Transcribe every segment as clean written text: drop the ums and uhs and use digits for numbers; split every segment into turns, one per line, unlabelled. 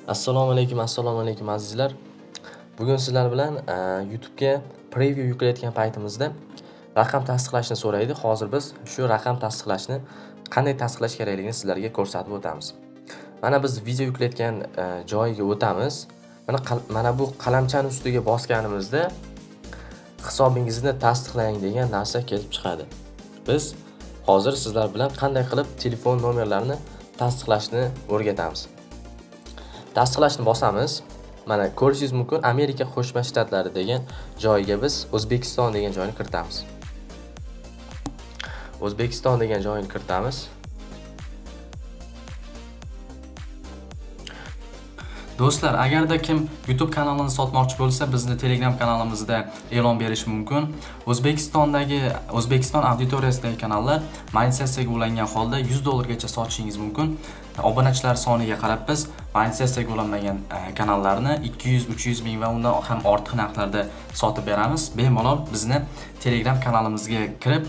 Assalomu alaykum azizlar. Bugun sizlar bilan YouTube'ga preview yuklayotgan paytimizda raqam tasdiqlashni so'raydi. Hozir biz shu raqam tasdiqlashni qanday tasdiqlash kerakligini sizlarga ko'rsatib o'tamiz. Mana biz video yuklayotgan joyiga o'tamiz. Mana bu qalamchani ustiga bosganimizda hisobingizni tasdiqlang degan narsa kelib chiqadi. Biz hozir sizlar bilan qanday qilib telefon nomerlarini tasdiqlashni o'rgatamiz. Tasdiqlashni bosamiz. Mana ko'rishingiz mumkin, Amerika Qo'shma Shtatlari degan joyga biz O'zbekiston degan joyni kiritamiz. O'zbekiston degan joyni kiritamiz. Do'stlar, agarda kim YouTube kanalini sotmoqchi bo'lsa, bizni Telegram kanalimizda e'lon berish mumkin. O'zbekiston auditoriyasidagi kanallar monetizatsiyaga ulangan holda $100 gacha sotishingiz mumkin. Obunachilar soniga qarab biz monetizatsiyaga ulanmagan kanallarni 200-300 ming va undan ham ortiq narxlarda sotib beramiz. Bemalol bizni Telegram kanalimizga kirib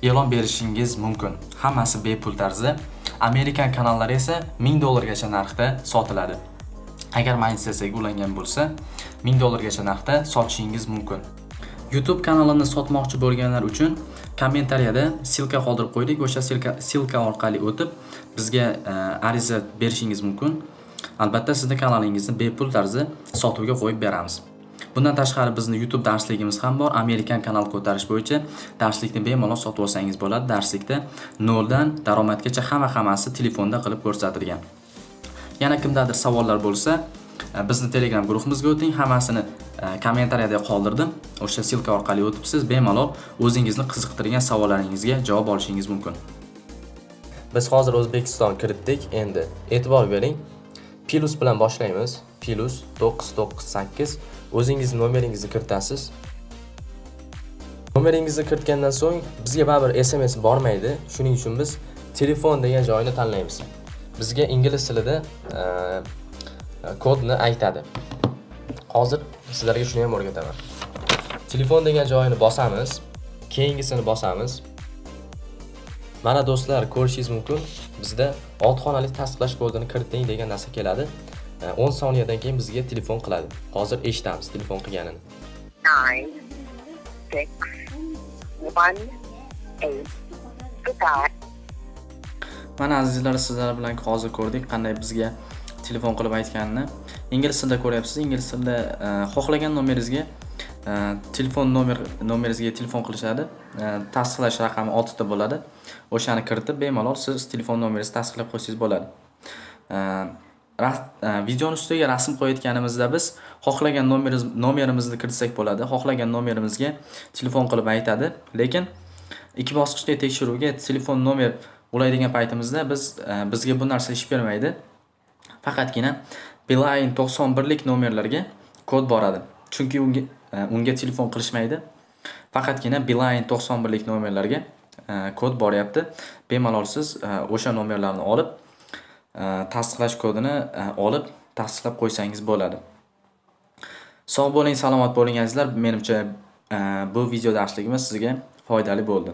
e'lon berishingiz mumkin. Hammasi bepul tarzda. Amerikan kanallari esa $1000 gacha narxda sotiladi. Agar monetizatsiyaga ulangan bo'lsa, $1000 gacha narxda sotishingiz mumkin. YouTube kanalini sotmoqchi bo'lganlar uchun kommentariyada silka qoldirib qo'ydik. O'sha silka orqali o'tib bizga ariza berishingiz mumkin. Albatta sizning kanalingizni bepul tarzda sotuvga qo'yib beramiz. Bundan tashqari bizning YouTube darsligimiz ham bor. Amerikan kanal ko'tarish bo'yicha darslikni bemalol sotib olsangiz bo'ladi. Darslikda noldan daromadgacha hammasi telefonda qilib ko'rsatilgan. Yana kimdadir savollar bo'lsa, bizni Telegram guruhimizga o'ting. Hammasini kommentariyada qoldirdim. O'sha silka orqali o'tib siz bemalol o'zingizni qiziqtirgan savollaringizga javob olishingiz mumkin. Biz hozir O'zbekiston kiritdik. Endi e'tibor bering. Plus bilan boshlaymiz. Plus 998. O'zingizning nomeringizni kiritasiz. Nomeringizni kiritgandan so'ng bizga baribir SMS bormaydi. Shuning uchun biz telefon degan joyni tanlaymiz. Bizga ingliz tilida kodni aytadi. Hozir sizlarga shuni ham o'rgataman. Telefon degan joyini bosamiz, keyingisini bosamiz. Mana do'stlar, ko'rishingiz mumkin, bizda 6 xonali tasdiqlash kodini kiriting degan narsa keladi. 10 soniyadan keyin bizga telefon qiladi. Hozir eshitamiz telefon qilganini.
9 6 1 8 goodbye.
Mana azizlar, sizlar bilan hozir ko'rdik qanday bizga telefon qilib aytganini. Ingliz tilida ko'ryapsiz. Ingliz tilida xohlagan nomeringizga nomeringizga telefon qilishadi. Tasdiqlash raqami 6 ta bo'ladi. O'shani kiritib bemalol siz telefon nomeringizni tasdiqlab qo'ysangiz bo'ladi. Videoning ustiga rasm qo'yayotganimizda biz xohlagan nomerimizni kiritsak bo'ladi. Xohlagan nomerimizga telefon qilib aytadi. Lekin ikki bosqichli tekshiruvga telefon nomer ulaydigan paytimizda bizga bu narsa ish bermaydi. Faqatgina Beeline 91 lik nomerlarga kod boradi. Chunki unga telefon qilishmaydi. Faqatgina Beeline 91 lik nomerlarga kod boryapti. Bemalol siz o'sha nomerlarni olib tasdiqlash kodini olib tasdiqlab qo'ysangiz bo'ladi. Sog' bo'ling, salomat bo'ling azizlar. Menimcha bu video darsligimiz sizga foydali bo'ldi.